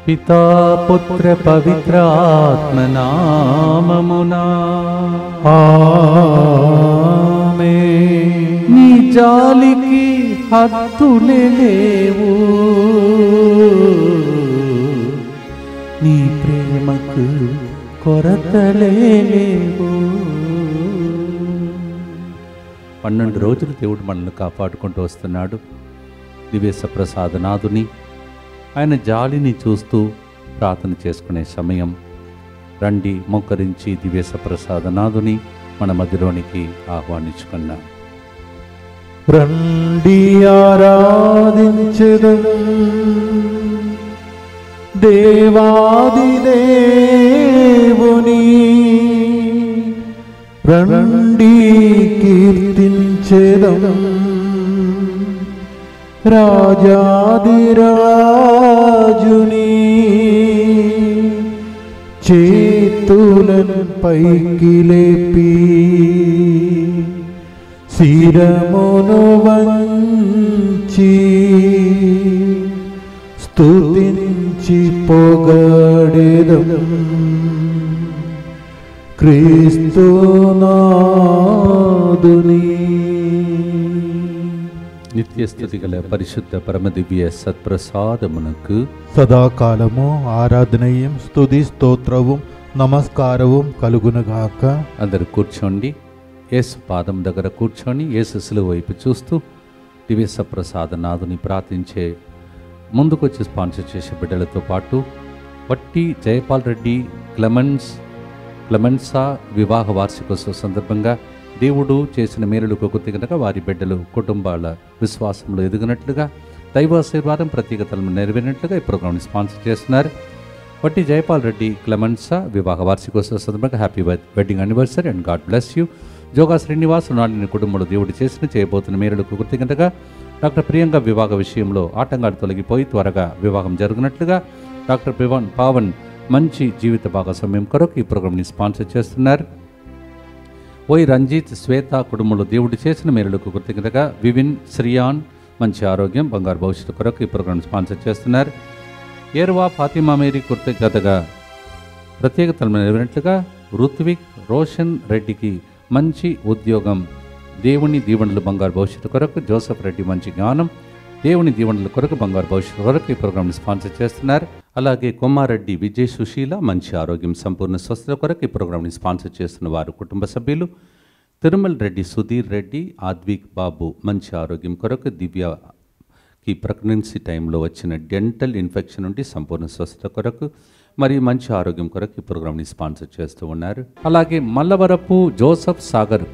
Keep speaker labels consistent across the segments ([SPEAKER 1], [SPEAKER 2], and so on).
[SPEAKER 1] పితా పుత్ర పవిత్ర ఆత్మ నామమునా ఆమేన్. నీ జాలికి హద్దులే లేవు, నీ ప్రేమకు కొరతలే లేవు. 12 రోజులు దేవుడు మనల్ని కాపాడుకుంటూ వస్తున్నాడు. దివ్య ప్రసాదనాథుని ఆయన జాలిని చూస్తూ ప్రార్థన చేసుకునే సమయం. రండి మోకరించి దివ్య ప్రసాదనాథుని మన మధ్యలోనికి ఆహ్వానించుకున్నాం.
[SPEAKER 2] రండి ఆరాధించెదం దేవాది దేవుని, రండి కీర్తించెదం రాజాదిరాజుని. చేతులను పైకి లేపి శిరమును వంచి స్తుతించి పొగడెదం క్రీస్తునాథుని.
[SPEAKER 1] నిత్యస్థుతి గల పరిశుద్ధ పరమదివ్య సత్ప్రసాదమునకు
[SPEAKER 2] సదాకాలము ఆరాధనయం స్తుతి స్తోత్రവും నమస్కారവും కలుగునుగాక.
[SPEAKER 1] అందరు కూర్చోండి. యేసు పాదం దగ్గర కూర్చొని యేసు శిలువ వైపు చూస్తూ దివ్య ప్రసాదనాథుని ప్రార్థించే ముందుకొచ్చి స్పాన్సర్ చేసే బిడ్డలతో పాటు వట్టి జయపాల్ రెడ్డి క్లెమెన్సా వివాహ వార్షికోత్సవ సందర్భంగా దేవుడు చేసిన మేలులకు కృతజ్ఞతగా వారి బిడ్డలు కుటుంబాల విశ్వాసంలో ఎదిగినట్లుగా దైవాశీర్వాదం ప్రత్యేకతలను నెరవేరినట్లుగా ఈ ప్రోగ్రామ్ని స్పాన్సర్ చేస్తున్నారు. వట్టి జయపాల్ రెడ్డి క్లెమెన్సా వివాహ వార్షికోత్సవ సందర్భంగా happy wedding anniversary and God bless you. Joga Srinivas నాడిని కుటుంబంలో దేవుడు చేయబోతున్న మేలులకు కృతజ్ఞతగా డాక్టర్ ప్రియాంక వివాహ విషయంలో ఆటంకాలు తొలగిపోయి త్వరగా వివాహం జరుగునట్లుగా డాక్టర్ పావన్ మంచి జీవిత భాగస్వామ్యం కొరకు ఈ ప్రోగ్రామ్ని స్పాన్సర్ చేస్తున్నారు. ఓయ్ రంజిత్ శ్వేత కుటుంబంలో దేవుడు చేసిన మేలులకు కృతజ్ఞతగా వివిన్ శ్రియాన్ మంచి ఆరోగ్యం బంగారు భవిష్యత్తు కొరకు ఈ ప్రోగ్రామ్ స్పాన్సర్ చేస్తున్నారు. ఏర్వా ఫాతిమా మేరీ కృతజ్ఞతగా ప్రత్యేకతలు నెరవేరినట్లుగా రుత్విక్ రోషన్ రెడ్డికి మంచి ఉద్యోగం దేవుని దీవెనలు బంగారు భవిష్యత్తు కొరకు జోసెఫ్ రెడ్డి మంచి జ్ఞానం దేవుని దీవెనల కొరకు బంగారు భవిష్యత్తు కొరకు ఈ ప్రోగ్రామ్ని స్పాన్సర్ చేస్తున్నారు. అలాగే కొమ్మారెడ్డి విజయ్ సుశీల మంచి ఆరోగ్యం సంపూర్ణ స్వస్థత కొరకు ఈ ప్రోగ్రామ్ని స్పాన్సర్ చేస్తున్న వారు కుటుంబ సభ్యులు. తిరుమల రెడ్డి సుధీర్ రెడ్డి ఆద్విక్ బాబు మంచి ఆరోగ్యం కొరకు దివ్యకి ప్రెగ్నెన్సీ టైంలో వచ్చిన డెంటల్ ఇన్ఫెక్షన్ నుండి సంపూర్ణ స్వస్థత కొరకు మరియు మంచి ఆరోగ్యం కొరకు ఈ ప్రోగ్రామ్ని స్పాన్సర్ చేస్తూ ఉన్నారు. అలాగే మల్లవరపు జోసఫ్ సాగర్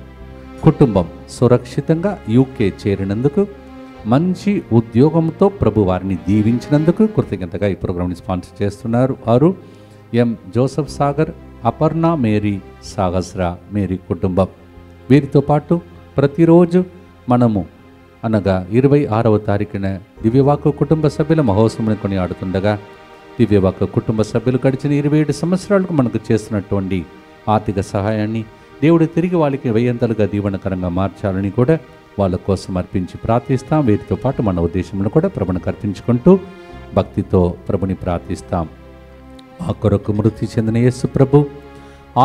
[SPEAKER 1] కుటుంబం సురక్షితంగా యూకే చేరినందుకు మంచి ఉద్యోగంతో ప్రభు వారిని దీవించినందుకు కృతజ్ఞతగా ఈ ప్రోగ్రామ్ని స్పాన్సర్ చేస్తున్నారు. వారు M Joseph Sagar Aparna Mary సాగస్రా మేరీ కుటుంబం. వీరితో పాటు ప్రతిరోజు మనము అనగా 26వ తారీఖున దివ్యవాక్కు కుటుంబ సభ్యుల మహోత్సవం కొని ఆడుతుండగా దివ్యవాక్కు కుటుంబ సభ్యులు గడిచిన 27 సంవత్సరాలకు మనకు చేస్తున్నటువంటి ఆర్థిక సహాయాన్ని దేవుడు తిరిగి వాళ్ళకి 1000 దీవెనకరంగా మార్చాలని కూడా వాళ్ళ కోసం అర్పించి ప్రార్థిస్తాం. వీరితో పాటు మన ఉద్దేశంలో కూడా ప్రభుని అర్పించుకుంటూ భక్తితో ప్రభుని ప్రార్థిస్తాం. మా కొరకు మృతి చెందిన యేసు ప్రభు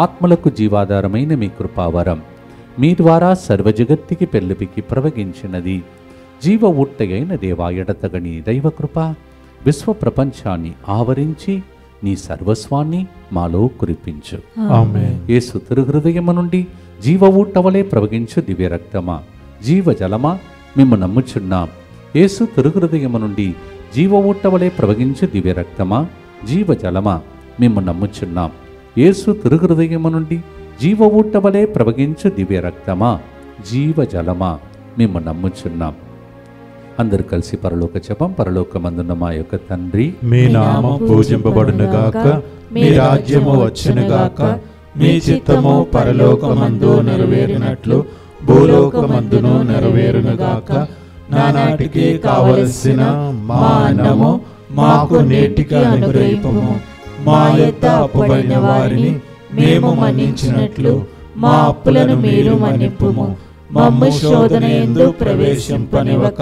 [SPEAKER 1] ఆత్మలకు జీవాధారమైన మీ కృపావరం మీ ద్వారా సర్వజగత్తికి పెళ్ళిపికి ప్రవగించినది. జీవ ఊట్టయైన దేవా ఎడతగని దైవకృప విశ్వ ప్రపంచాన్ని ఆవరించి నీ సర్వస్వాన్ని మాలో కురిపించు.
[SPEAKER 2] ఆమేన్.
[SPEAKER 1] యేసు తిరుహృదయము నుండి జీవ ఊట్టవలే ప్రవగించు దివ్య రక్తమా జీవ జలమా మేము నమ్ముచున్నాం. యేసు తిరుహృదయము నుండి జీవ ఊట్టవలే ప్రవగించు దివ్య రక్తమా జీవ జలమా మేము నమ్ముచున్నాం. యేసు తిరుహృదయము నుండి జీవ ఊట్టవలే ప్రవగించు దివ్య రక్తమా జీవ జలమా మేము నమ్ముచున్నాం. అందరూ కలిసి పరలోక జపం. పరలోకమందున్న మా యొక్క తండ్రి,
[SPEAKER 2] మీ నామం పూజింపబడునుగాక, మీ రాజ్యము వచ్చునుగాక, మీ చిత్తము పరలోకమందు నెరవేరినట్లు భూలోకమందును నెరవేరునుగాక. నానాటికి కావలసిన మా అన్నము మాకు నేటికి అనుగ్రహింపుము. మా యొద్ద అప్పుబడిన వారిని మేము మన్నించినట్లు మా అప్పులను మీరు మన్నింపుము. మమ్ము శోధన యందు ప్రవేశింపనివ్వక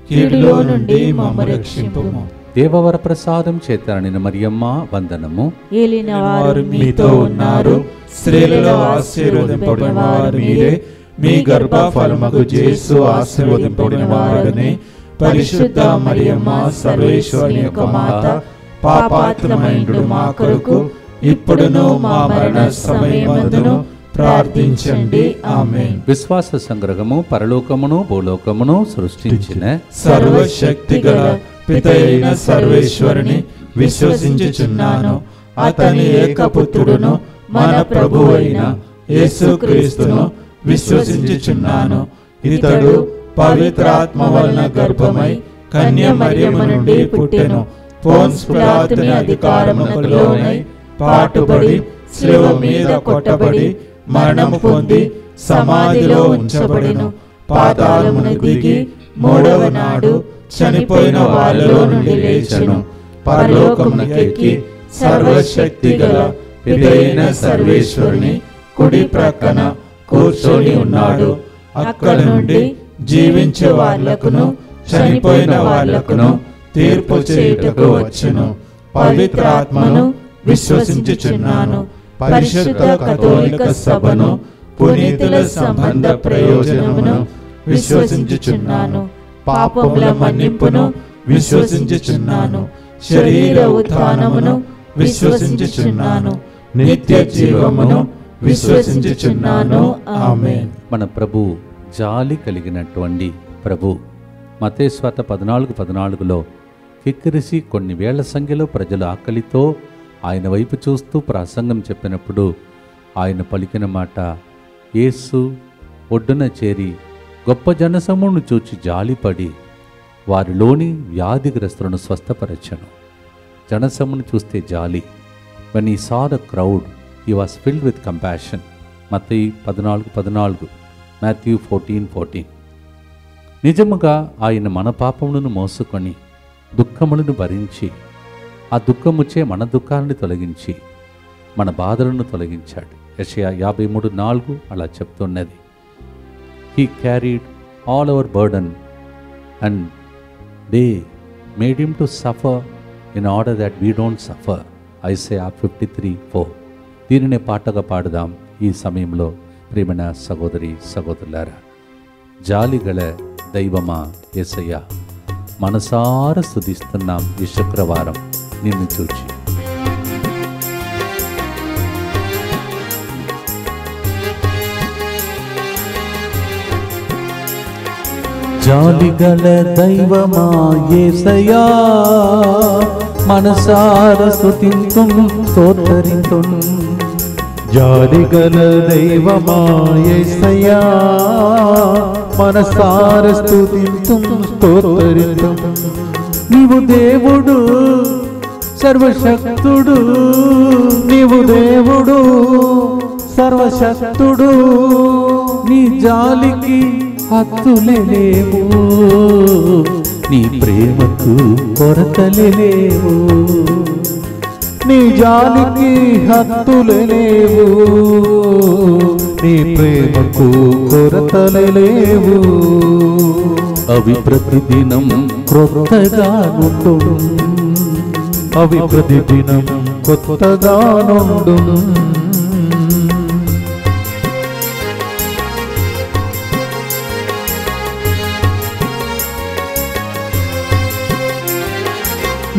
[SPEAKER 2] కీడులో నుండి మమ్ము రక్షింపుము.
[SPEAKER 1] దేవవర ప్రసాదం చేత నిన్న మరియమ్మ వందనము.
[SPEAKER 3] ఏలిన
[SPEAKER 2] వారు మీతో ఉన్నారు, స్త్రీలలో ఆశీర్వదింపబడిన వారు మీరే, మీ గర్భఫలముకు యేసు ఆశీర్వదింపబడిన వారని. పరిశుద్ధ మరియమ్మ సర్వేశ్వరుని యొక్క మాత, పాపాత్ములైన మా కొరకు ఇప్పుడును మా మరణ సమయమందును ప్రార్థించండి. ఆమేన్.
[SPEAKER 1] విశ్వాస సంగ్రహము పరలోకమును భూలోకమును సృష్టించిన
[SPEAKER 2] సర్వశక్తిగల పితయైన సర్వేశ్వరుని విశ్వసించుచున్నాను. అతని ఏకపుత్రుడును మన ప్రభువైన యేసుక్రీస్తును విశ్వసించుచున్నాను. ఇతడు పవిత్రాత్మ వలన గర్భమై కన్య మరియమ్మ నుండి పుట్టెను. పోన్స్ పిలాతుని అధికారమునకు లోనై పాటుబడి శిలువ మీద కొట్టబడి మరణము పొంది సమాధిలో ఉంచబడెను. పాతాళమునకు దిగి మూడవ నాడు చనిపోయిన వాళ్ళలో నుండి లేచెను. పరలోకమునకెక్కి సర్వశక్తి గల పితయైన సర్వేశ్వరుని కుడి ప్రక్కన కూర్చొని ఉన్నాడు. అక్కడ నుండి జీవించే వాళ్ళకును చనిపోయిన వాళ్ళకును తీర్పు చేయుటకు వచ్చును. పవిత్రాత్మను విశ్వసించుచున్నాను. పరిశుద్ధ కథోలిక సభను, పునీతుల సంబంధ ప్రయోజనమును విశ్వసించుచున్నాను. పాపముల మన్నింపును విశ్వసించుచున్నాను. శరీర ఉత్థానమును విశ్వసించుచున్నాను. నిత్య జీవమును విశ్వసించుచున్నాను. ఆమేన్.
[SPEAKER 1] మన ప్రభు జాలి కలిగినటువంటి ప్రభు. మత్తయి స్వార్త 14:14లో కిక్కిరిసి కొన్ని వేల సంఖ్యలో ప్రజలు ఆకలితో ఆయన వైపు చూస్తూ ప్రసంగం చెప్పినప్పుడు ఆయన పలికిన మాట, యేసు ఒడ్డున చేరి గొప్ప జనసమూహమును చూచి జాలిపడి వారిలోని వ్యాధిగ్రస్తులను స్వస్థపరచను. జనసమూహమును చూస్తే జాలి. when he saw the crowd he was filled with compassion. Mattayi 14:14, Matthew 14:14. నిజముగా ఆయన మన పాపములను మోసుకొని దుఃఖములను భరించి ఆ దుఃఖముచే మన దుఃఖాలను తొలగించి మన బాధలను తొలగించాడు. యెషయా 53:4 అలా చెప్తున్నది. He carried all our burden and they made him to suffer in order that we don't suffer. Isaiah 53:4. దీనినే పాటగా పాడుదాం ఈ సమయంలో. ప్రియమైన సహోదరి సహోదరులారా, జాలిగల దైవమా యేసయ్యా, మనసార స్తుతిస్తున్నాం ఈ శుక్రవారం నిన్ను చూచి. జాలిగల దైవమా యేసయ్యా, మనసార స్తుతింతుం స్తోత్రింతుం.
[SPEAKER 2] జాలిగల దైవమా యేసయ్యా, మనసార స్తుతింతుం స్తోత్రింతుం.
[SPEAKER 1] నీవు దేవుడు సర్వశక్తుడు,
[SPEAKER 2] నీవు దేవుడు సర్వశక్తుడు.
[SPEAKER 1] నీ జాలికి హత్తులేవు, నీ ప్రేమకు కొరతలేవు.
[SPEAKER 2] నీ జాలికి హత్తులేవు, నీ ప్రేమకు కొరతలేవు.
[SPEAKER 1] అవి ప్రతిదినం క్రొత్తగా ఉండు,
[SPEAKER 2] అవి ప్రతిదినం కొత్తగా నుండు.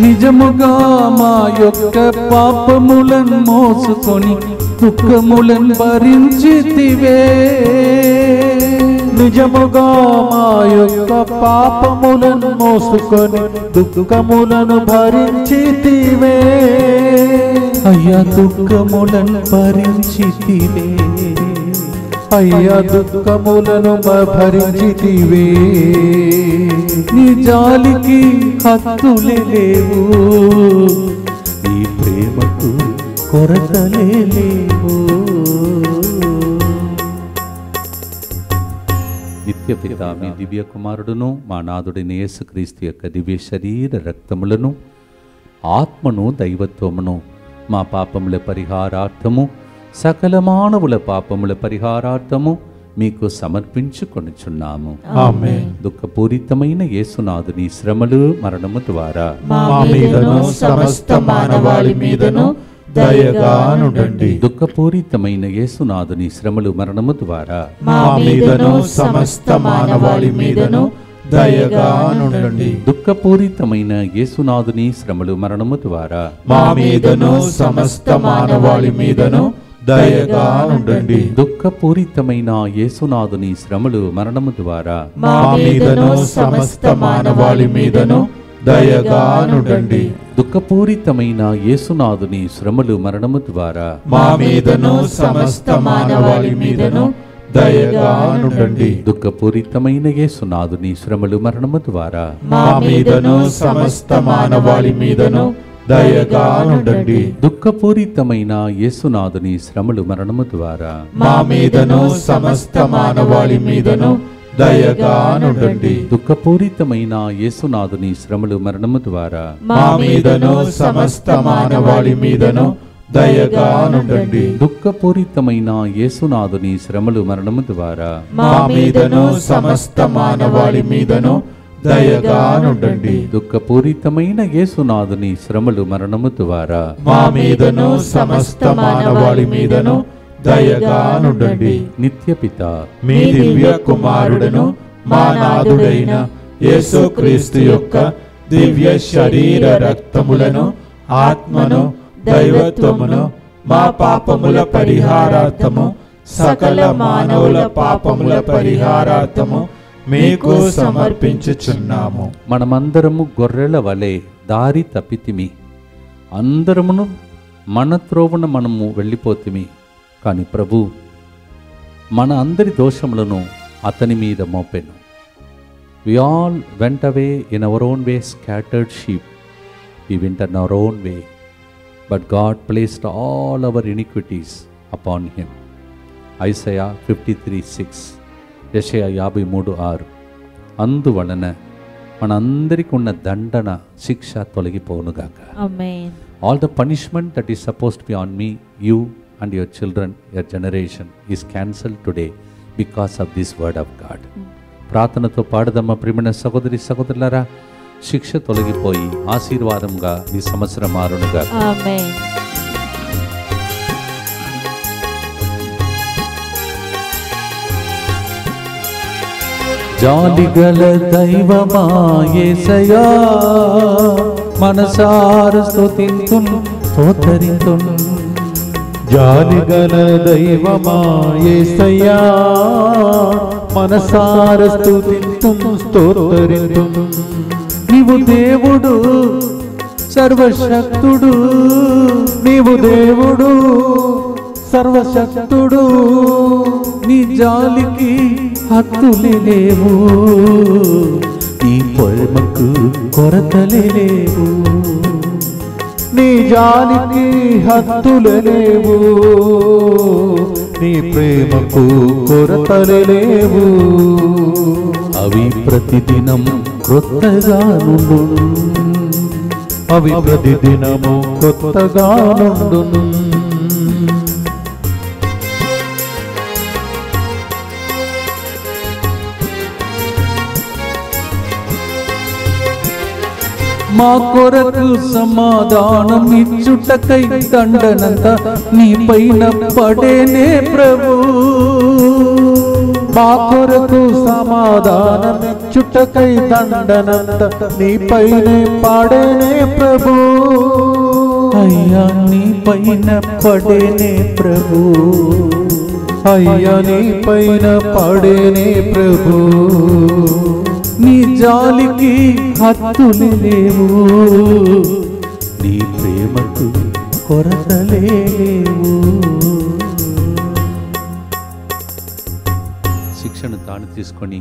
[SPEAKER 1] నిజముగా మా యొక్క పాపములను మోసుకొని దుఃఖములను భరించితివే.
[SPEAKER 2] నిజముగా మా యొక్క పాపములను మోసుకొని దుఃఖములను భరించితివే.
[SPEAKER 1] అయ్యా దుఃఖములను భరించితివే,
[SPEAKER 2] అయ్యా దుఃఖములను భరించితివే.
[SPEAKER 1] నీ జాలికి హత్తులేవు, నీ ప్రేమకు కొరతలేవు. నిత్యపిత మీ దివ్య కుమారుడును మా నాథుడైన యేసుక్రీస్తు యొక్క దివ్య శరీర రక్తములను, ఆత్మను, దైవత్వమును మా పాపముల పరిహారార్థము, సకల మానవుల పాపముల పరిహారార్థము మీకు సమర్పించుకొనుచున్నాము.
[SPEAKER 2] ఆమేన్.
[SPEAKER 1] దుఃఖపూరితమైన యేసునాథుని శ్రమలు మరణము ద్వారా
[SPEAKER 2] మా మీదను సమస్త మానవాళి మీదను దయగా నుండండి.
[SPEAKER 1] దుఃఖపూరితమైన యేసునాథుని శ్రమలు మరణము ద్వారా
[SPEAKER 2] మా మీదను సమస్త మానవాళి మీదను దయగా నుండండి.
[SPEAKER 1] దుఃఖపూరితమైన యేసునాథుని శ్రమలు మరణము ద్వారా
[SPEAKER 2] మా మీదను సమస్త మానవాళి మీదను దయగా నుండండి.
[SPEAKER 1] దుఃఖపూరితమైన యేసునాథుని శ్రమలు మరణము ద్వారా
[SPEAKER 2] మా మీదను సమస్త మానవాళి మీదను దయగా నుండండి.
[SPEAKER 1] దుఃఖపూరితమైన యేసునాథుని శ్రమలు మరణము ద్వారా
[SPEAKER 2] మా మీదను సమస్త మానవాళి మీదను దయగా నుండండి.
[SPEAKER 1] దుఃఖపూరితమైన యేసునాథుని శ్రమలు మరణము ద్వారా
[SPEAKER 2] మా మీదను సమస్త మానవాళి మీదను దయగా నుండండి.
[SPEAKER 1] దుఃఖపూరితమైన యేసునాథుని శ్రమలు మరణము ద్వారా
[SPEAKER 2] మా మీదను సమస్త మానవాళి మీదను దయగా నుండండి.
[SPEAKER 1] దుఃఖపూరితమైన యేసునాథుని శ్రమలు మరణము ద్వారా
[SPEAKER 2] మా మీదను సమస్త మానవాళి మీదను దయగా నుండండి.
[SPEAKER 1] దుఃఖపూరితమైన యేసునాథుని శ్రమలు మరణము ద్వారా
[SPEAKER 2] మా మీదను సమస్త మానవాళి మీదను దయగా నుండండి.
[SPEAKER 1] దుఃఖపూరితమైన యేసునాథుని శ్రమలు మరణము ద్వారా
[SPEAKER 2] మా మీదను సమస్త మానవాళి మీదను దయగా నుండండి.
[SPEAKER 1] నిత్యపిత
[SPEAKER 2] మీ దివ్య కుమారుడును మా నాథుడైన యేసుక్రీస్తు యొక్క దివ్య శరీర రక్తములను ఆత్మను దైవత్వమును మా పాపముల పరిహారార్థము సకల మానవుల పాపముల పరిహారార్థము మీకు సమర్పించుచున్నాము.
[SPEAKER 1] మనమందరము గొర్రెల వలె దారి తప్పితిమి, అందరమును మన త్రోవన మనము వెళ్ళిపోతిమి. కానీ ప్రభు మన అందరి దోషములను అతని మీద మోపెను. We all went away in our own way, scattered sheep. We went in our own way, but God placed all our iniquities upon him. Isaiah 53:6, యెషయా 53:6. అందువలన మనందరికి ఉన్న దండన శిక్ష తొలగిపోనుగాక.
[SPEAKER 3] Amen.
[SPEAKER 1] All the punishment that is supposed to be on me, you and your children, your generation, is cancelled today because of this word of God. ప్రార్థనతో పాడదమ్మ ప్రియమైన సహోదరి సహోదరులారా, శిక్ష తొలగిపోయి ఆశీర్వాదంగా ఈ సంవత్సరం మారునుగా.
[SPEAKER 3] Amen.
[SPEAKER 1] జాలిగల దైవమా యేసయ్యా, మనసార స్తుతింతున్ స్తోత్రింతున్.
[SPEAKER 2] జాలిగల దైవమా యేసయ్యా, మనసార స్తుతింతుము స్తోత్రింతుము.
[SPEAKER 1] నీవు దేవుడు సర్వశక్తుడు,
[SPEAKER 2] నీవు దేవుడు సర్వశక్తుడు,
[SPEAKER 1] నీ జాలికి హద్దులే లేవు, నీ ప్రేమకు కొరతలే లేవు.
[SPEAKER 2] నీ జాలికి హద్దులే లేవు, నీ ప్రేమకు కొరతలే లేవు.
[SPEAKER 1] అవి ప్రతిదినం క్రొత్తగా నుండును,
[SPEAKER 2] అవి ప్రతిదినము కొత్తగా నుండును.
[SPEAKER 1] మా కొరకు సమాధానం ఇచ్చుటకై దండనంత నీ పైన పడేనే ప్రభు.
[SPEAKER 2] మా కొరకు సమాధానమిచ్చుటకై దండనంత నీ పైనే పడేనే ప్రభు.
[SPEAKER 1] అయ్యా నీ పైన పడేనే ప్రభు,
[SPEAKER 2] అయ్యా నీ పైన పడేనే ప్రభు.
[SPEAKER 1] నీ జాలికి హద్దులే లేవు, నీ ప్రేమకు కొరతలే లేవు. శిక్షను తాను తీసుకొని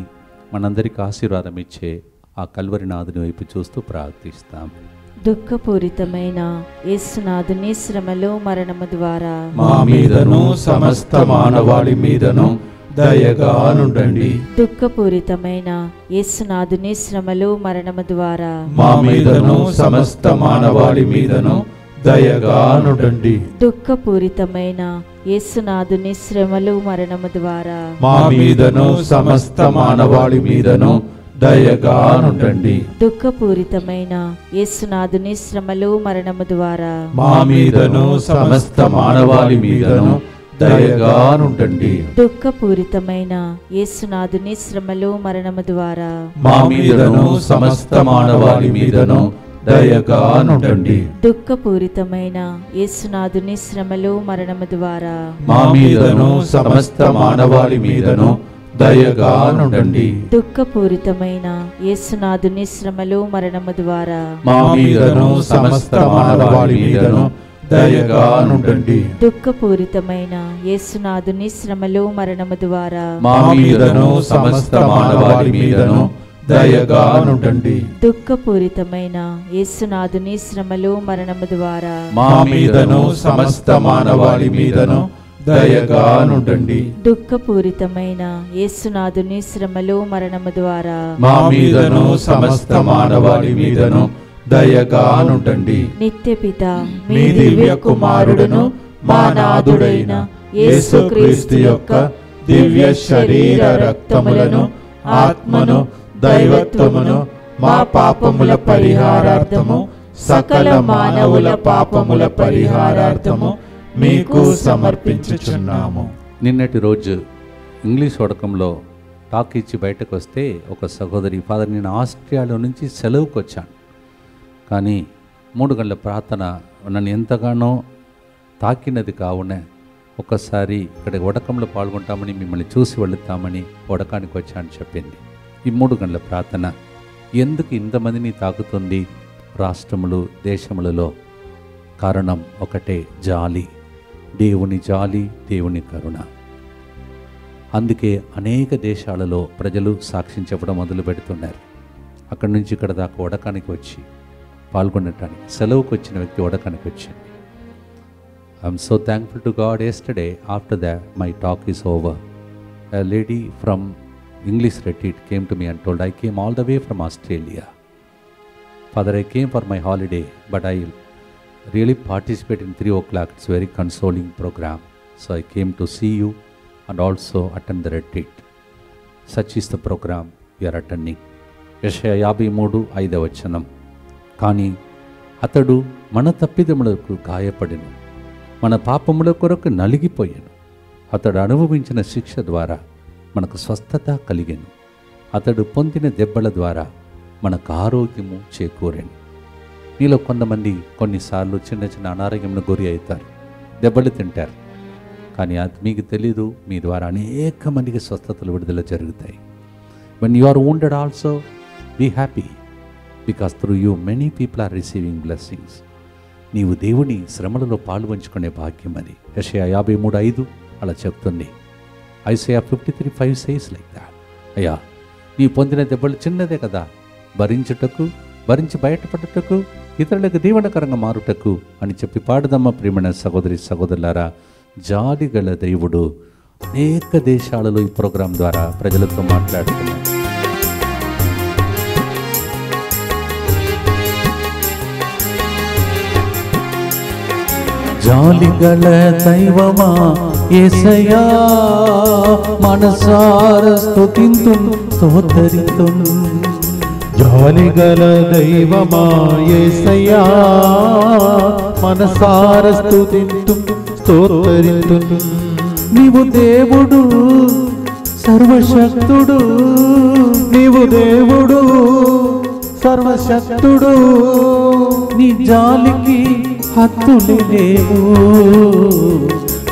[SPEAKER 1] మనందరికి ఆశీర్వాదం ఇచ్చే ఆ కల్వరినాథుని వైపు చూస్తూ ప్రార్థిస్తాం.
[SPEAKER 3] దుఃఖపూరితమైన యేసునాథుని శ్రమలు మరణము ద్వారా
[SPEAKER 2] మా మీదను సమస్త మానవాళి మీదను దయగా నుండండి.
[SPEAKER 3] దుఃఖపూరితమైన యేసునాథుని శ్రమలు మరణము ద్వారా
[SPEAKER 2] మా మీదను సమస్త మానవాళి మీదను దయగానుండండి.
[SPEAKER 3] దుఃఖపూరితమైన యేసునాథుని శ్రమలు మరణము ద్వారా
[SPEAKER 2] మా మీదను సమస్త మానవాళి మీదను దయగానుండండి.
[SPEAKER 3] దుఃఖపూరితమైన యేసునాథుని శ్రమలు మరణము ద్వారా
[SPEAKER 2] మా మీదను సమస్త మానవాళి మీదను దయగానుండండి.
[SPEAKER 3] దుఃఖపూరితమైన యేసునాథుని శ్రమలు మరణము ద్వారా
[SPEAKER 2] మా మీదను సమస్త మానవాళి మీదను దయగానుండండి.
[SPEAKER 3] దుఃఖపూరితమైన యేసునాథుని శ్రమలు మరణము ద్వారా
[SPEAKER 2] మా మీదను సమస్త మానవాళి మీదను దయగానుండండి.
[SPEAKER 3] దుఃఖపూరితమైన యేసునాథుని శ్రమలు మరణము ద్వారా
[SPEAKER 2] మా మీదను సమస్త మానవాళి మీదను దయగానుండండి.
[SPEAKER 3] దుఃఖపూరితమైన యేసునాథుని శ్రమలు మరణము ద్వారా
[SPEAKER 2] మా మీదను సమస్త మానవాళి మీదను దయగానుండండి.
[SPEAKER 3] దుఃఖపూరితమైన యేసునాథుని శ్రమలు మరణము ద్వారా
[SPEAKER 2] మా మీదను సమస్త మానవాళి మీదను దయగానుండండి.
[SPEAKER 3] దుఃఖపూరితమైన యేసునాథుని శ్రమలు మరణము ద్వారా
[SPEAKER 2] మా మీదను సమస్త మానవాళి మీదను దయగానుండండి.
[SPEAKER 3] నిత్యపిత
[SPEAKER 2] మీ దివ్య కుమారుడును మా నాథుడైన యేసుక్రీస్తు యొక్క దివ్య శరీర రక్తములను ఆత్మను దైవత్వమును మా పాపముల పరిహారార్థము సకల మానవుల పాపముల పరిహారార్థము మీకు సమర్పించుచున్నాము.
[SPEAKER 1] నిన్నటి రోజు ఇంగ్లీష్ వడకంలో టాక్ ఇచ్చి బయటకు వస్తే ఒక సహోదరి, ఫాదర్ నేను ఆస్ట్రియాలో నుంచి సెలవుకు వచ్చాను, కానీ 3 గంటల ప్రార్థన నన్ను ఎంతగానో తాకినది కావున ఒక్కసారి ఇక్కడ వడకంలో పాల్గొంటామని మిమ్మల్ని చూసి వెళుతామని వడకానికి వచ్చాను చెప్పింది. ఈ 3 గంటల ప్రార్థన ఎందుకు ఇంతమందిని తాకుతుంది రాష్ట్రములు దేశములలో? కారణం ఒకటే, జాలి, దేవుని జాలి, దేవుని కరుణ. అందుకే అనేక దేశాలలో ప్రజలు సాక్ష్యం చెప్పడం మొదలు పెడుతున్నారు. అక్కడి నుంచి ఇక్కడ దాకా వడకానికి వచ్చి పాల్గొనటానికి సెలవుకు వచ్చిన వ్యక్తి వడకానికి వచ్చింది. I'm so thankful to God. Yesterday after that my talk is over, a lady from English retreat came to me and told, I came all the way from Australia. Father, I came for my holiday, but I really participate in 3 o'clock. It's a very consoling program. So I came to see you and also attend the retreat. Such is the program we are attending. యెషయా 53:5 కానీ అతడు మన తప్పిదములకు గాయపడెను, మన పాపముల కొరకు నలిగిపోయాను. అతడు అనుభవించిన శిక్ష ద్వారా మనకు స్వస్థత కలిగెను. అతడు పొందిన దెబ్బల ద్వారా మనకు ఆరోగ్యము చేకూరెను. మీలో కొంతమంది కొన్నిసార్లు చిన్న చిన్న అనారోగ్యంను గురి అవుతారు, దెబ్బలు తింటారు, కానీ అది మీకు తెలీదు, మీ ద్వారా అనేక మందికి స్వస్థతలు విడుదల జరుగుతాయి. When you are wounded also be happy, because through you many people are receiving blessings. నీవు దేవుని శ్రమలలో పాల్పంచుకునే భాగ్యం అది. యెషయా 53:5 అలా చెప్తుంది. Isaiah 53:5 says like that. అయ్యా, నీ పొందిన దెబ్బలు చిన్నదే కదా, భరించి బయటపడుటకు, ఇతరులకు దీవెనకరంగా మారుటకు అని చెప్పి పాడుదమ్మ. ప్రియమైన సహోదరి సహోదరులారా, జాలి గల దేవుడు అనేక దేశాలలో ఈ ప్రోగ్రాం ద్వారా ప్రజలతో మాట్లాడుతున్నారు. జాలిగల దైవమా యేసయ్యా, మనసార స్తుతింతుం స్తోత్రితుం.
[SPEAKER 2] జాలిగల దైవమా యేసయ్యా, మనసార స్తుతింతుం స్తోత్రితుం.
[SPEAKER 1] నీవు దేవుడు సర్వశక్తుడు,
[SPEAKER 2] నీవు దేవుడు సర్వశక్తుడు.
[SPEAKER 1] నీ జాలికి హద్దులే లేవు,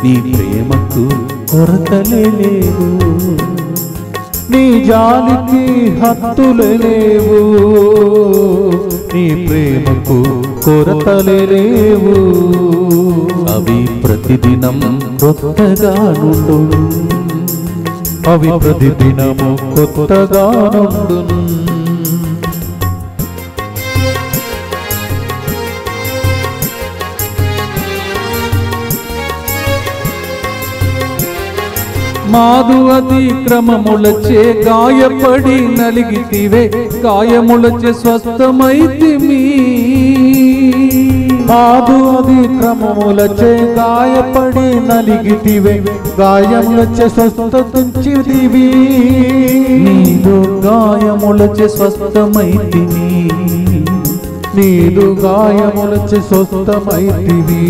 [SPEAKER 1] నీ ప్రేమకు కొరతలే లేవు.
[SPEAKER 2] నీ జాలికి హద్దులే లేవు, నీ ప్రేమకు కొరతలే లేవు.
[SPEAKER 1] అవి ప్రతిదినం కొత్తగా నుండు,
[SPEAKER 2] అవి ప్రతిదినము కొత్తగా నుండు.
[SPEAKER 1] మాదు అతిక్రమములచే గాయపడి నలిగితివే, గాయములచే స్వస్థమైతిమి.
[SPEAKER 2] మాదు అతిక్రమములచే గాయపడి నలిగితివే, గాయములచే స్వస్థతించితివి.
[SPEAKER 1] నీదు గాయములచే స్వస్థమైతివి,
[SPEAKER 2] నీదు గాయములచే స్వస్థమైతివి.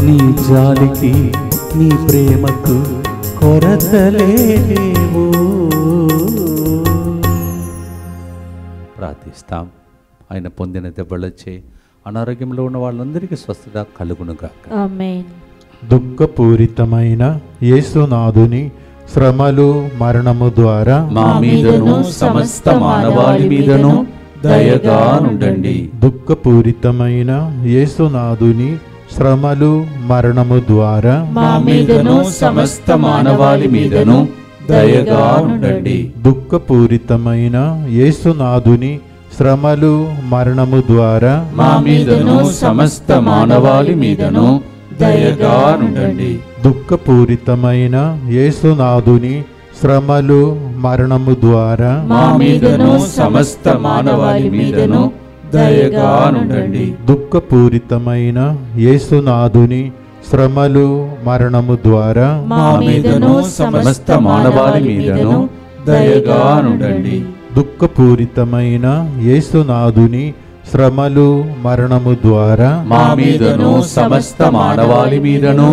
[SPEAKER 1] నీ జాలికి నీ ప్రేమకు కొరతలే లేవు. ప్రార్థిస్తాం. ఆయన పొందిన దెబ్బలచే అనారోగ్యంలో ఉన్న వాళ్ళందరికీ స్వస్థత కలుగునుగాక.
[SPEAKER 3] ఆమేన్.
[SPEAKER 2] దుఃఖపూరితమైన యేసునాథుని శ్రమలు మరణము ద్వారా
[SPEAKER 1] మా మీదను సమస్త మానవాళి మీదను దయగా నుండండి.
[SPEAKER 2] దుఃఖపూరితమైన యేసునాథుని శ్రమలు మరణము ద్వారా
[SPEAKER 3] మా మీదను
[SPEAKER 1] సమస్త మానవాళి మీదను దయగా నుండండి.
[SPEAKER 2] దుఃఖపూరితమైన యేసునాథుని శ్రమలు మరణము ద్వారా
[SPEAKER 1] మా మీదను సమస్త మానవాళి మీదను దయగా నుండండి.
[SPEAKER 2] దుఃఖపూరితమైన యేసునాథుని శ్రమలు మరణము ద్వారా
[SPEAKER 1] మా మీదను సమస్త మానవాళి మీదను దయగా నుండండి.
[SPEAKER 2] దుఃఖపూరితమైన యేసునాథుని శ్రమలు మరణము ద్వారా
[SPEAKER 3] మా మీదను
[SPEAKER 1] సమస్త మానవాళి మీదను దయగా నుండండి.
[SPEAKER 2] దుఃఖపూరితమైన యేసునాథుని శ్రమలు మరణము ద్వారా
[SPEAKER 1] మా మీదను సమస్త మానవాళి మీదను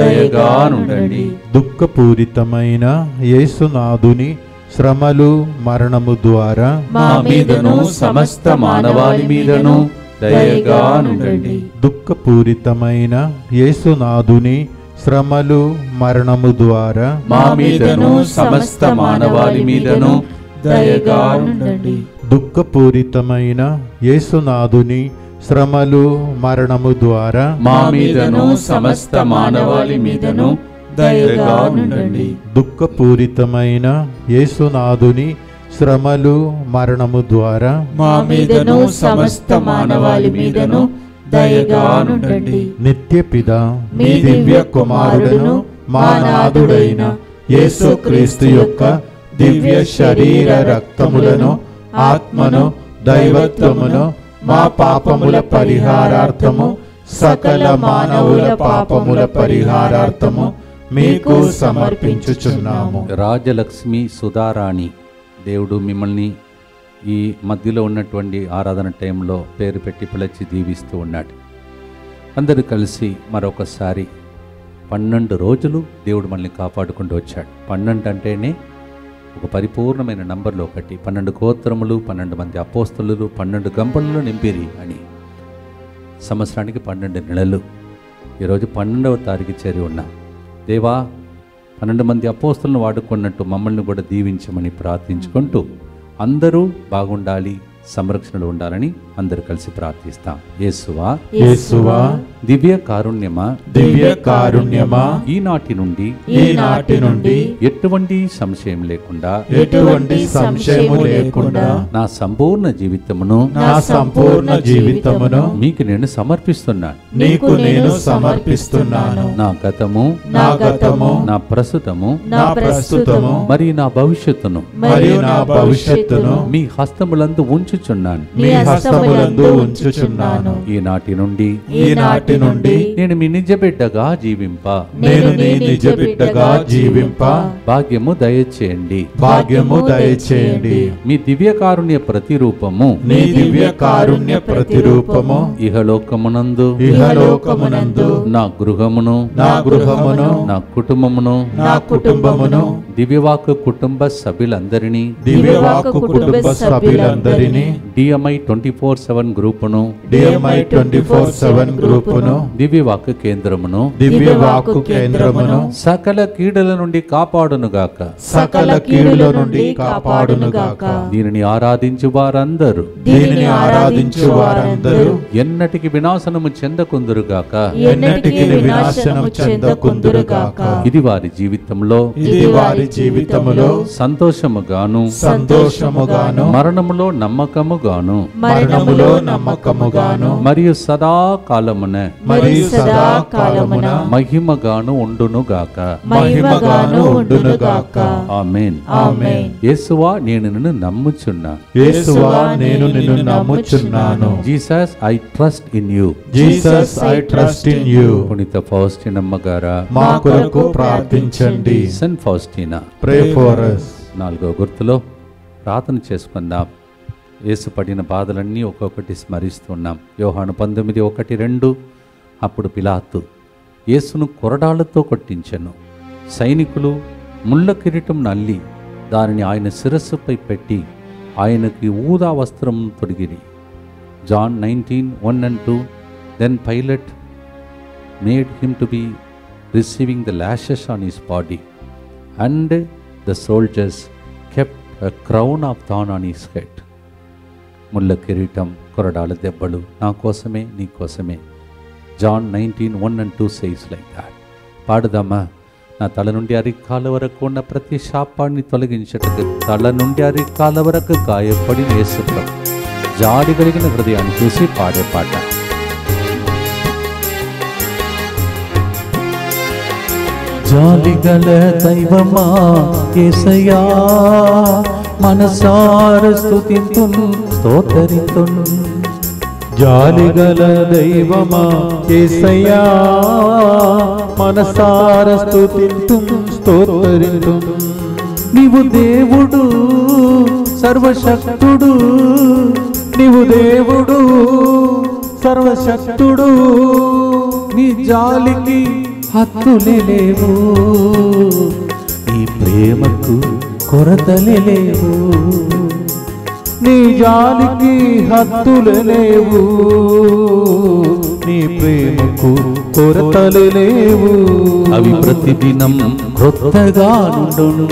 [SPEAKER 1] దయగా నుండండి.
[SPEAKER 2] దుఃఖపూరితమైన యేసునాథుని శ్రమలు మరణము ద్వారా
[SPEAKER 1] మా మీదను సమస్త మానవాళి మీదను దయగా నుండండి.
[SPEAKER 2] దుఃఖపూరితమైన యేసునాథుని శ్రమలు మరణము ద్వారా
[SPEAKER 1] మా మీదను సమస్త మానవాళి మీదను దయగా నుండండి.
[SPEAKER 2] దుఃఖపూరితమైన యేసునాథుని శ్రమలు మరణము ద్వారా
[SPEAKER 1] మా మీదను సమస్త మానవాళి మీదను దయగా నుండండి.
[SPEAKER 2] దుఃఖపూరితమైన యేసునాథుని శ్రమలు మరణము ద్వారా
[SPEAKER 3] మా మీదను సమస్త మానవాళి మీదను దయగా నుండండి.
[SPEAKER 2] నిత్యపిత
[SPEAKER 3] మీ
[SPEAKER 2] దివ్య కుమారుడును మా నాథుడైన యేసుక్రీస్తు యొక్క దివ్య శరీర రక్తములను ఆత్మను దైవత్వమును మా పాపముల పరిహారార్థము సకల మానవుల పాపముల పరిహారార్థము మీకు సమర్పించుచున్నాము.
[SPEAKER 1] రాజలక్ష్మి సుధారాణి, దేవుడు మిమ్మల్ని ఈ మధ్యలో ఉన్నటువంటి ఆరాధన టైంలో పేరు పెట్టి పిలిచి దీవిస్తూ ఉన్నాడు. అందరూ కలిసి మరొకసారి 12 రోజులు దేవుడు మనల్ని కాపాడుకుంటూ వచ్చాడు. 12 అంటేనే ఒక పరిపూర్ణమైన నంబర్లో ఒకటి. 12 గోత్రములు, 12 మంది అపోస్తలులు, 12 గంపలలో నింపిరి అని. సంవత్సరానికి 12 నెలలు. ఈరోజు 12వ తారీఖు చేరి ఉన్నాం. దేవా, 12 మంది అపోస్తలను వాడుకున్నట్టు మమ్మల్ని కూడా దీవించమని ప్రార్థించుకుంటూ అందరూ బాగుండాలి, సంరక్షణలో ఉండాలని అందరూ కలిసి ప్రార్థిస్తాం. యేసువా,
[SPEAKER 2] యేసువా,
[SPEAKER 1] దివ్య కారుణ్యమా,
[SPEAKER 2] దివ్య కారుణ్యమా,
[SPEAKER 1] ఈనాటి నుండి ఎటువంటి సంశయం లేకుండా
[SPEAKER 2] సంశయము లేకుండా
[SPEAKER 1] నా సంపూర్ణ
[SPEAKER 2] జీవితమును
[SPEAKER 1] మీకు నేను సమర్పిస్తున్నాను.
[SPEAKER 2] నీకు నేను సమర్పిస్తున్నాను.
[SPEAKER 1] నా గతము, నా ప్రస్తుతము, మరియు నా భవిష్యత్తును మీ హస్తములందు ఉంచుచున్నాను. ఈనాటి నుండి నేను మీ నిజ బిడ్డగా జీవింప భాగ్యము దయచేయండి. మీ దివ్య కారుణ్య ప్రతిరూపము ఇహలోకమునందు నా గృహమును నా కుటుంబమును దివ్యవాకు కుటుంబ సభ్యులందరినీ DMI 24/7 గ్రూపును దివ్యవాకు కేంద్రమును సకల కీడుల నుండి కాపాడునుగాక. దీనిని ఆరాధించు వారందరూ ఎన్నటికి వినాశనము చెందకుందురుగాక. ఇది వారి జీవితంలో సంతోషముగాను మరణములో నమ్మక నమ్మకముగాను
[SPEAKER 2] మరణములో నమ్మకముగాను
[SPEAKER 1] మరియు సదాకాలమున
[SPEAKER 2] మరియు సదాకాలమున
[SPEAKER 1] మహిమగాను ఉండునుగాక.
[SPEAKER 2] మహిమగాను ఉండునుగాక.
[SPEAKER 1] ఆమేన్.
[SPEAKER 3] ఆమేన్.
[SPEAKER 1] యేసువా నేను నిన్ను నమ్ముచున్నా.
[SPEAKER 2] యేసువా నేను నిన్ను నమ్ముచున్నాను.
[SPEAKER 1] Jesus I trust in you.
[SPEAKER 2] Jesus I trust in you.
[SPEAKER 1] పునీత ఫౌస్టినమ్మ గారా
[SPEAKER 2] మా కొరకు ప్రార్థించండి.
[SPEAKER 1] Saint Faustina.
[SPEAKER 2] Pray for us.
[SPEAKER 1] 4వ గుర్తులో ప్రార్థన చేసుకుందాం. యేసు పడిన బాధలన్నీ ఒక్కొక్కటి స్మరిస్తున్నాం. యోహాను 19:1-2. అప్పుడు పిలాతు యేసును కొరడాలతో కొట్టించెను. సైనికులు ముళ్ళ కిరీటం నల్లి దానిని ఆయన శిరస్సుపై పెట్టి ఆయనకి ఊదా వస్త్రం తొడిగిరి. John 19:1-2. Then Pilate made him to be receiving the lashes on his body, and the soldiers kept a crown of thorn on his head. ముళ్ళ కిరీటం, కొరడాల దెబ్బలు నా కోసమే నీ కోసమే. John 19:1-2 says like that. పాడుదామా? నా తల నుండి అరికాల వరకు ఉన్న ప్రతి శాపాన్ని తొలగించటకు తల నుండి అరికాల వరకు గాయపడిన యేసు ప్రభు జాడి కలిగిన హృదయాన్ని చూసి పాడే పాట. జాలిగల దైవమా యేసయ్యా మనసార స్తుతింతును స్తోత్రింతును.
[SPEAKER 2] జాలిగల దైవమా యేసయ్యా మనసార స్తుతింతును స్తోత్రింతును.
[SPEAKER 1] నీవు దేవుడు సర్వశక్తుడు,
[SPEAKER 2] నీవు దేవుడు సర్వశక్తుడు.
[SPEAKER 1] నీ జాలికి హద్దులే లేవు, నీ ప్రేమకు కొరతలే లేవు.
[SPEAKER 2] నీ జాలికి హద్దులు లేవు, నీ ప్రేమకు కొరతలు లేవు.
[SPEAKER 1] అవి ప్రతిదినం క్రొత్తగా నుండును,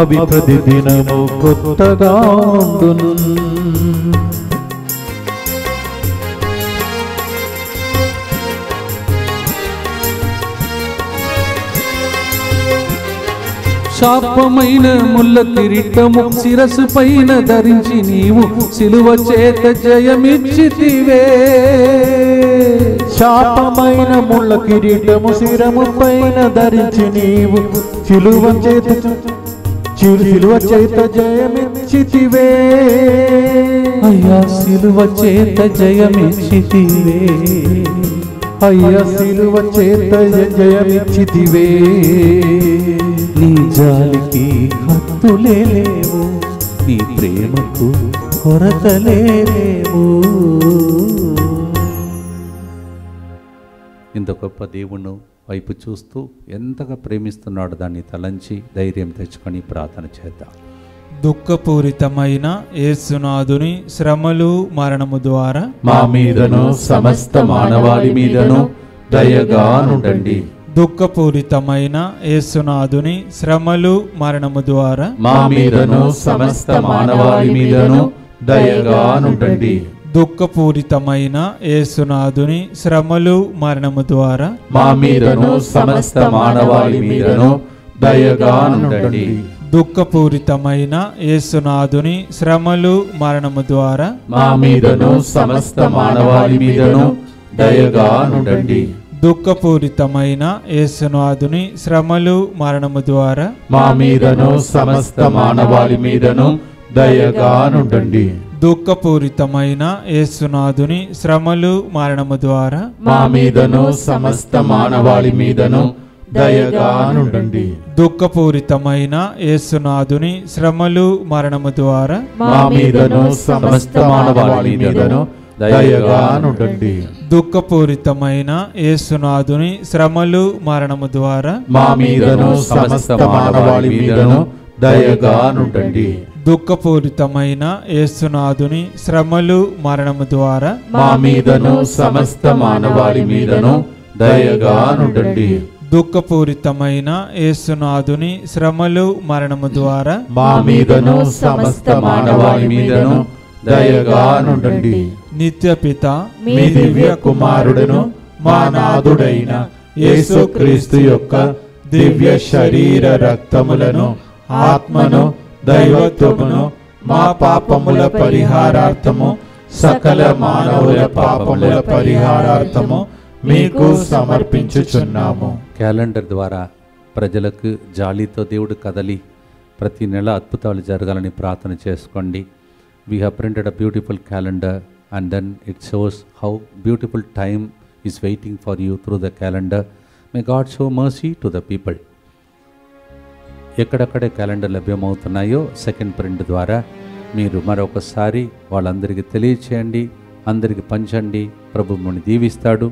[SPEAKER 2] అవి ప్రతిదినము కొత్తగా ఉండును.
[SPEAKER 1] శాపమైన ముళ్ళ కిరీటము శిరస్సు పైన ధరించి నీవు సిలువ చేత జయమిచ్చితివే.
[SPEAKER 2] శాపమైన ముళ్ళ కిరీటము శిరము పైన ధరించి నీవు సిలువ చేత జయమిచ్చితివే.
[SPEAKER 1] అయ్యా సిలువ చేత జయమిచ్చితివే,
[SPEAKER 2] అయ్యా సిలువ చేత జయమిచ్చితివే.
[SPEAKER 1] నీ జాలికి హద్దులే లేవు, నీ ప్రేమకు కొరతలే లేవు. ఇంత గొప్ప దేవుని వైపు చూస్తూ ఎంతగా ప్రేమిస్తున్నాడు దాన్ని తలంచి ధైర్యం తెచ్చుకొని ప్రార్థన చేద్దాం.
[SPEAKER 4] దుఃఖపూరితమైన యేసునాథుని శ్రమలు మరణము ద్వారా
[SPEAKER 2] మా మీదను సమస్త మానవాళి మీదను దయగా నుండండి.
[SPEAKER 4] దుఃఖపూరితమైన యేసునాథుని శ్రమలు మరణము ద్వారా
[SPEAKER 2] మా మీదను సమస్త మానవాళి మీదను దయగా నుండండి.
[SPEAKER 4] దుఃఖపూరితమైన యేసునాథుని శ్రమలు మరణము ద్వారా
[SPEAKER 2] మా మీదను సమస్త మానవాళి మీదను దయగా నుండండి.
[SPEAKER 4] దుఃఖపూరితమైన యేసునాథుని శ్రమలు మరణము ద్వారా
[SPEAKER 2] మా మీదను సమస్త మానవాళి మీదను దయగా నుండండి.
[SPEAKER 4] దుఃఖపూరితమైన యేసునాథుని శ్రమలు మరణము ద్వారా
[SPEAKER 2] మా మీదను సమస్త మానవాళి మీదను దయగా నుండండి.
[SPEAKER 4] దుఃఖపూరితమైన యేసునాథుని శ్రమలు మరణము ద్వారా
[SPEAKER 2] మా మీదను సమస్త మానవాళి మీదను దయగా నుండండి.
[SPEAKER 4] దుఃఖపూరితమైన యేసునాథుని శ్రమలు మరణము ద్వారా
[SPEAKER 2] మా మీదను సమస్త మానవాళి మీదను దయగా నుండండి.
[SPEAKER 4] దుఃఖపూరితమైన యేసునాథుని శ్రమలు మరణము ద్వారా
[SPEAKER 2] మా మీదను సమస్త మానవాళి మీదను దయగా నుండండి.
[SPEAKER 4] దుఃఖపూరితమైన యేసునాథుని శ్రమలు మరణము ద్వారా
[SPEAKER 2] మా మీదను సమస్త మానవాళి మీదను దయగా నుండండి.
[SPEAKER 4] దుఃఖపూరితమైన యేసునాథుని శ్రమలు మరణము ద్వారా
[SPEAKER 2] మా మీదను సమస్త మానవాళి మీదను దయగా నుండండి.
[SPEAKER 4] నిత్యపిత
[SPEAKER 2] మీ దివ్య కుమారుడును మా నాథుడైన యేసుక్రీస్తు యొక్క దివ్య శరీర రక్తములను ఆత్మను దైవత్వమును
[SPEAKER 3] మా పాపముల పరిహారార్థము సకల మానవుల పాపముల పరిహారార్థము మీకు సమర్పించుచున్నాము.
[SPEAKER 1] క్యాలెండర్ ద్వారా ప్రజలకు జాలితో దేవుడు కదలి ప్రతి నెల అద్భుతాలు జరగాలని ప్రార్థన చేసుకోండి. We have printed a beautiful calendar and then it shows how beautiful time is waiting for you through the calendar. May God show mercy to the people. ఎక్కడెక్కడే క్యాలెండర్ లభ్యమవుతున్నాయో సెకండ్ ప్రింట్ ద్వారా మీరు మరొకసారి వాళ్ళందరికీ తెలియచేయండి, అందరికీ పంచండి. ప్రభు మిమ్మల్ని దీవిస్తాడు.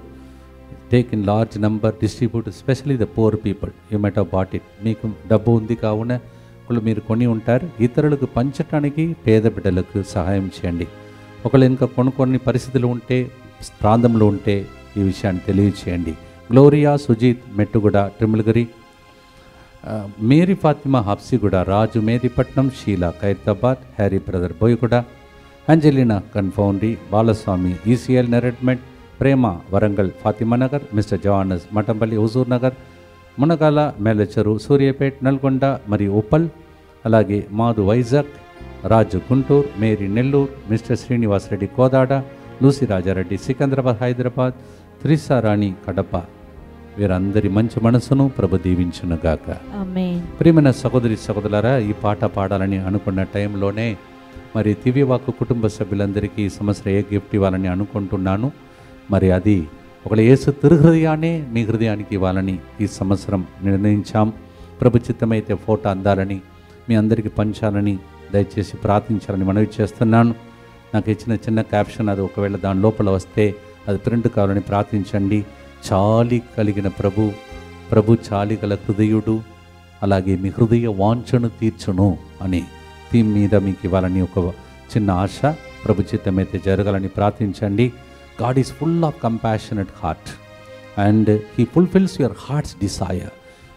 [SPEAKER 1] Take in large number, distribute especially the poor people. You might have bought it. మీకు డబ్బు ఉంది కావున ఒకళ్ళు మీరు కొని ఉంటారు. ఇతరులకు పంచటానికి పేద బిడ్డలకు సహాయం చేయండి. ఒకళ్ళు ఇంకా కొనుక్కొని పరిస్థితులు ఉంటే, ప్రాంతంలో ఉంటే ఈ విషయాన్ని తెలియచేయండి. Gloria Sujith Mettuguda Trimulgherry, Mary Fatima Habsiguda, Raju Marypatnam, Sheela Khairatabad, Harry brother Boiguda, Angelina కన్ఫౌండీ, బాలస్వామి ఈసీఎల్ నెరెడ్మెంట్, ప్రేమ వరంగల్ ఫాతిమా నగర్, మిస్టర్ జవానస్ మఠంపల్లి హుజూర్ నగర్, మునగాల మేలచెరు సూర్యాపేట్ నల్గొండ మరియు ఉప్పల్, అలాగే Madhu Vizag, Raju Guntur, Mary Nellore, mister Srinivas Reddy Kodad, Lucy Rajareddy Secunderabad Hyderabad, Trisarani Kadapa. వీరందరి మంచి మనసును ప్రభు దీవించునుగాక.
[SPEAKER 5] ఆమేన్.
[SPEAKER 1] ప్రియమైన సహోదరి సహోదరులారా, ఈ పాట పాడాలని అనుకున్న టైంలోనే మరి దివ్యవాక్కు కుటుంబ సభ్యులందరికీ ఈ సంవత్సరం ఏ గిఫ్ట్ ఇవ్వాలని అనుకుంటున్నాను. మరి అది ఒకవేళ యేసు తిరుహృదయాన్ని మీ హృదయానికి ఇవ్వాలని ఈ సంవత్సరం నిర్ణయించాం. ప్రభు చిత్తమైతే ఫోటో అందాలని, మీ అందరికీ పంచాలని దయచేసి ప్రార్థించాలని మనవి చేస్తున్నాను. నాకు ఇచ్చిన చిన్న క్యాప్షన్ అది ఒకవేళ దాని లోపల వస్తే అది ప్రింట్ కావాలని ప్రార్థించండి. చాలి కలిగిన ప్రభు చాలి గల హృదయుడు, అలాగే మీ హృదయ వాంఛను తీర్చును అని థీమ్ మీద మీకు ఇవ్వాలని ఒక చిన్న ఆశ. ప్రభు చిత్తమైతే జరగాలని ప్రార్థించండి. God is full of compassionate heart and he fulfils your heart's desire.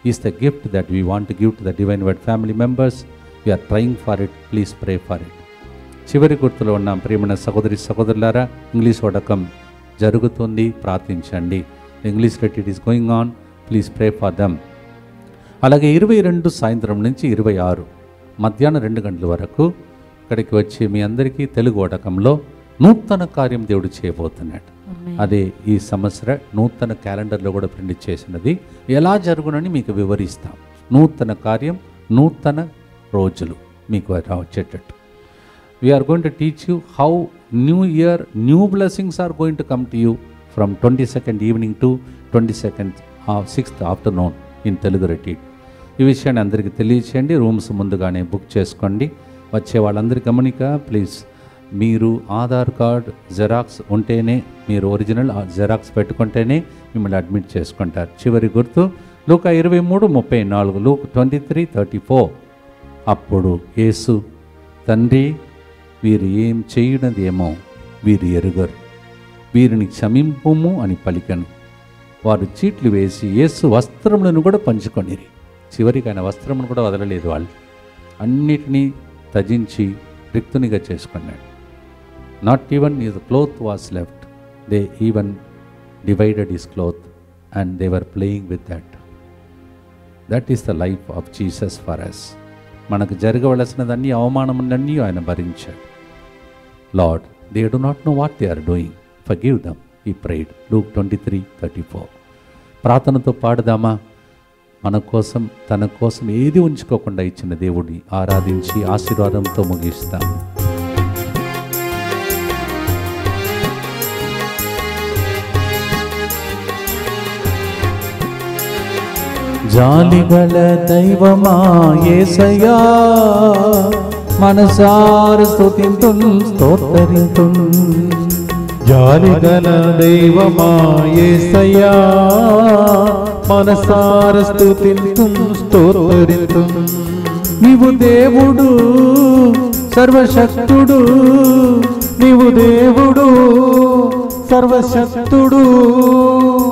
[SPEAKER 1] Is the gift that we want to give to the divine word family members. We are trying for it. Please pray for it. చివరి గుర్తులో ఉన్న ప్రియమైన సహోదరి సహోదరులారా, English వడకం జరుగుతుంది, ప్రార్థించండి. English rate it is going on. Please pray for them. అలాగే 22 సాయంత్రం నుంచి 26 మధ్యాహ్నం 2 గంటల వరకు ఇక్కడికి వచ్చి మీ అందరికీ తెలుగు వడకంలో నూతన కార్యం దేవుడు చేయబోతున్నాడు. అదే ఈ సంవత్సర నూతన క్యాలెండర్లో కూడా ప్రింట్ చేసినది. ఎలా జరుగునని మీకు వివరిస్తాం. నూతన కార్యం, నూతన రోజులు మీకు వచ్చేటట్టు. We are going to teach you how new year, new blessings are going to come to you from 22nd evening to 22nd 6th afternoon in Telugu retreat. ఈ విషయాన్ని అందరికీ తెలియచేయండి. రూమ్స్ ముందుగానే బుక్ చేసుకోండి. వచ్చే వాళ్ళందరి గమనిక ప్లీజ్, మీరు ఆధార్ కార్డ్ జెరాక్స్ ఉంటేనే, మీరు ఒరిజినల్ జెరాక్స్ పెట్టుకుంటేనే మిమ్మల్ని అడ్మిట్ చేసుకుంటారు. చివరి గుర్తు లూకా 23:34, లూక్ 23:34. అప్పుడు యేసు, తండ్రి వీరు ఏం చేయునదేమో వీరు ఎరుగరు, వీరిని క్షమింపుము అని పలికను. వారు చీట్లు వేసి యేసు వస్త్రములను కూడా పంచుకొనిరి. చివరికి ఆయన వస్త్రమును కూడా వదలలేదు. వాళ్ళు అన్నిటినీ త్యజించి రిక్తునిగా చేసుకున్నాడు. Not even his cloth was left. They even divided his cloth and they were playing with that. That is the life of Jesus for us. మనకు జరగవలసినదన్నీ, అవమానములన్నీ ఆయన భరించాడు. Lord, they do not know what they are doing, forgive them, he prayed. Luke 23:34. ప్రార్థనతో పాడుదామా? మన కోసం, తన కోసం ఏది ఉంచుకోకుండా ఇచ్చిన దేవుడిని ఆరాధించి ఆశీర్వాదంతో ముగిస్తాం.
[SPEAKER 2] జాలిగల దైవమా యేసయ్యా, మనసార స్తుతింతున్ స్తోత్రింతున్. జాలిగల దైవమా యేసయ్యా, మనసార స్తుతింతున్ స్తోత్రింతున్. నీవు దేవుడు సర్వశక్తుడు, నీవు దేవుడు సర్వశక్తుడు.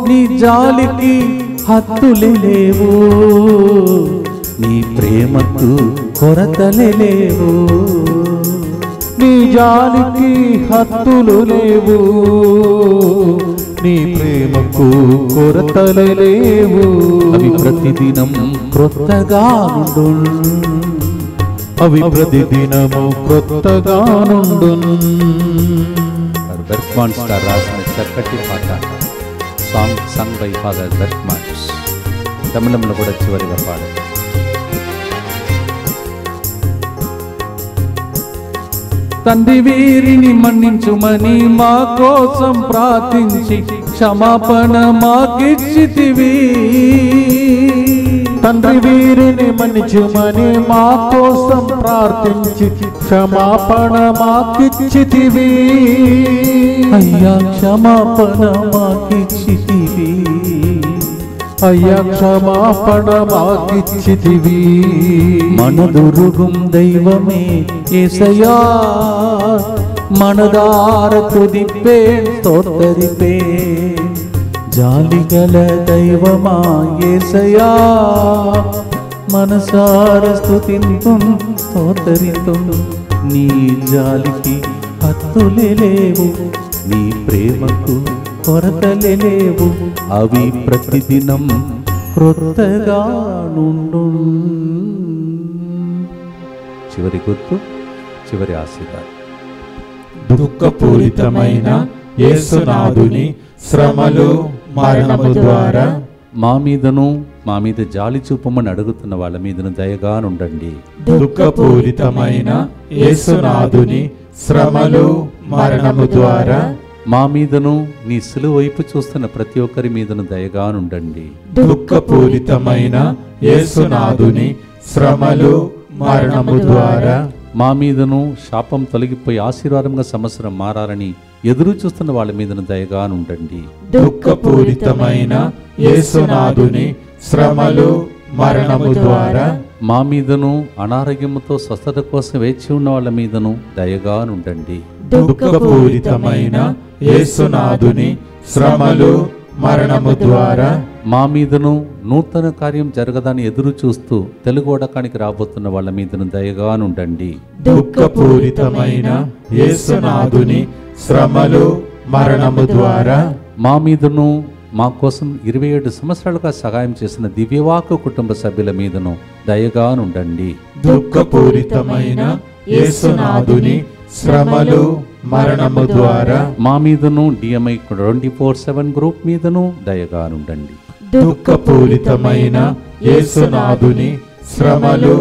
[SPEAKER 2] నీ జాలికి హద్దులే లేవు, నీ ప్రేమకు కొరతలే లేవు. నీ జాలికి హద్దులు లేవు, నీ ప్రేమకు కొరతలే లేవు.
[SPEAKER 1] అవి ప్రతిదినం
[SPEAKER 2] క్రొత్తగా ఉండు, అవి ప్రతిదినము క్రొత్తగా నుండును.
[SPEAKER 1] బెర్క్మాన్స్ గారు రాసిన చక్కటి పాట, సాంగ్ సంగ్ బై ఫాదర్ బెర్క్మాన్స్. తమిళంలో కూడా చివరిగా పాడు. తండ్రి వీరిని మన్నించుమని మా కోసం ప్రార్థించి క్షమాపణ మాకిచ్చితివి.
[SPEAKER 2] తండ్రి వీరిని మన్నించుమని మా కోసం ప్రార్థించి క్షమాపణ మాకిచ్చితివి.
[SPEAKER 1] అయ్యా క్షమాపణ మాకిచ్చితివి.
[SPEAKER 2] అయ్యా క్షమాపణ మాకిచ్చితివి.
[SPEAKER 1] మనదురుగుం దైవమే యేసయ్యా, మనదార తుదిప్పే స్తోత్రిపే. జాలిగల దైవమా యేసయ్యా, మనసార స్తుతింతుం స్తోత్రితుం. నీ జాలికి హత్తులే లేవు, నీ ప్రేమకు కొరతలే లేవు, అవి ప్రతిదినం క్రొత్తగా నుండు. చివరి గుర్తు, చివరి ఆశీర్వాదం.
[SPEAKER 3] దుఃఖపూరితమైన యేసునాథుని శ్రమలు మరణము ద్వారా
[SPEAKER 1] మా మీదను మా మీద జాలి చూపమని అడుగుతున్న వాళ్ళ మీదను దయగా నుండండి.
[SPEAKER 3] దుఃఖపూరితమైన యేసునాథుని శ్రమలు మరణము ద్వారా
[SPEAKER 1] మా మీదను నీ సిలువ వైపు చూస్తున్న ప్రతి ఒక్కరి మీదను దయగా నుండండి.
[SPEAKER 3] దుఃఖపూరితమైన యేసునాథుని శ్రమలు మరణము ద్వారా
[SPEAKER 1] మా మీదను శాపం తొలగిపోయి ఆశీర్వాదంగా సంవత్సరం మారాలని ఎదురు చూస్తున్న వాళ్ళ మీదను దయగా ఉండండి.
[SPEAKER 3] దుఃఖపూరితమైన యేసునాథుని శ్రమలు మరణము ద్వారా
[SPEAKER 1] మా మీదను అనారోగ్యముతో స్వస్థత కోసం వేచి ఉన్న వాళ్ళ మీదను దయగా ఉండండి.
[SPEAKER 3] దుఃఖపూరితమైన యేసునాథుని శ్రమలు మరణము ద్వారా
[SPEAKER 1] మా మీదను నూతన కార్యం జరగదని ఎదురు చూస్తూ తెలుగోడకానికి రాబోతున్న వాళ్ళ మీదను దయగా ఉండండి.
[SPEAKER 3] దుఃఖపూరితమైన యేసునాథుని శ్రమలు మరణము ద్వారా
[SPEAKER 1] మా మీదను మా కోసం 27 సంవత్సరాలుగా సహాయం చేసిన దివ్యవాకు కుటుంబ సభ్యుల మీదను దయగా ఉండండి.
[SPEAKER 3] దుఃఖపూరితమైన యేసునాథుని శ్రమలు మరణము ద్వారా
[SPEAKER 1] మా మీదను డిఎంఐ 24/7 గ్రూప్ మీదను దయగా ఉండండి.
[SPEAKER 3] దుఃఖపూరితమైన యేసునాథుని శ్రమలు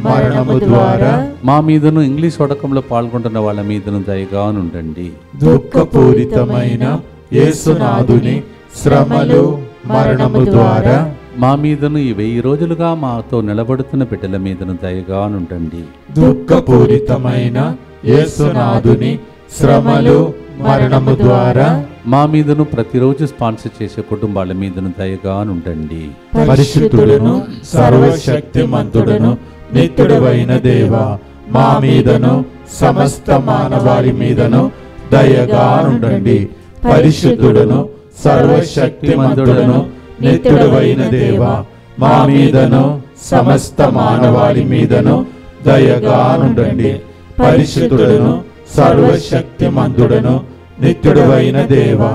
[SPEAKER 3] మరణము ద్వారా
[SPEAKER 1] మా మీదను ఇంగ్లీష్ వడకంలో పాల్గొంటున్న వాళ్ళ మీదను దయగా ఉండండి.
[SPEAKER 3] దుఃఖపూరితమైన యేసునాథుని శ్రమలు మరణము ద్వారా
[SPEAKER 1] మా మీదను ఈ 1000 రోజులుగా మాతో నిలబడుతున్న బిడ్డల మీదను దయగా ఉండండి.
[SPEAKER 3] దుఃఖపూరితమైన యేసునాథుని శ్రమలు మరణము ద్వారా
[SPEAKER 1] మా మీదను ప్రతిరోజు స్పాన్సర్ చేసే కుటుంబాల మీదను దయగా ఉండండి.
[SPEAKER 3] పరిశుద్ధులను సర్వశక్తిమంతుడను నిత్యుడవైన దేవా, మా మీదను సమస్త మానవాళి మీదను దయగా ఉండండి. పరిశుద్ధుడను సర్వశక్తిమంతుడను నిత్యుడవైన దేవా, మా మీదను సమస్త మానవాళి మీదను దయగా ఉండండి. పరిశుద్ధుడను సర్వశక్తిమంతుడను నిత్యుడవైన దేవా,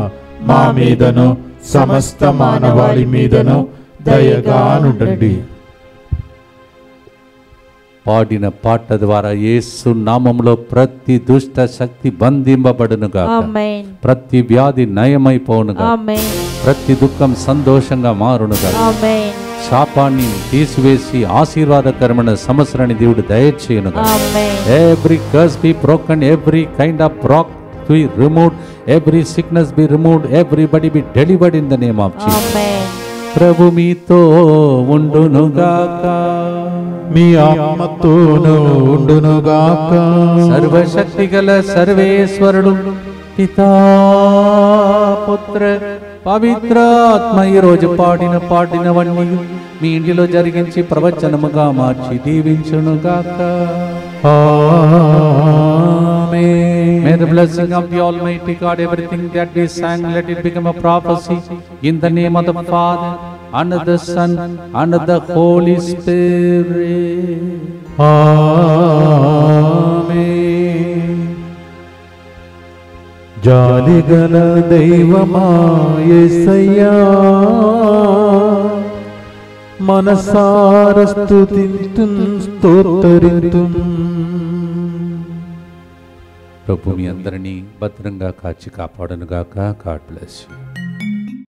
[SPEAKER 3] మా మీదను సమస్త మానవాళి మీదను దయగా ఉండండి.
[SPEAKER 1] పాడిన పాట ద్వారా యేసు నామములో ప్రతి దుష్ట శక్తి బంధింపబడునుగా, ప్రతి వ్యాధి నయమైపోనుగా, ప్రతి దుఃఖం సంతోషంగా మారునుగా, శాపాన్ని తీసివేసి ఆశీర్వాదకరమైన సంవత్సరాన్ని దేవుడు దయచేయునుగా. Every curse be broken, every kind of rock be removed, every sickness be removed, everybody be delivered in the name of Jesus. ప్రభు మీతో ఉండునుగాక,
[SPEAKER 2] మీ ఆత్మతోను ఉండునుగాక.
[SPEAKER 1] సర్వశక్తి గల సర్వేశ్వరుడు పితా పుత్ర పవిత్ర ఆత్మ ఈ రోజు పాడినవన్నీ మీ ఇంటిలో జరిగించి ప్రవచనముగా మార్చి దీవించునుగాక. May the blessing of the Almighty God, everything that we sang, let it become a prophecy in the name of the Father and of the Son and of the Holy Spirit.
[SPEAKER 2] Amen. జాలిగల దైవమా యేసయ్యా, మనసార స్తుతింతుం స్తోత్రరితుం.
[SPEAKER 1] ప్రభు మీ అందరినీ భద్రంగా కాచి కాపాడనుగాక. God bless you.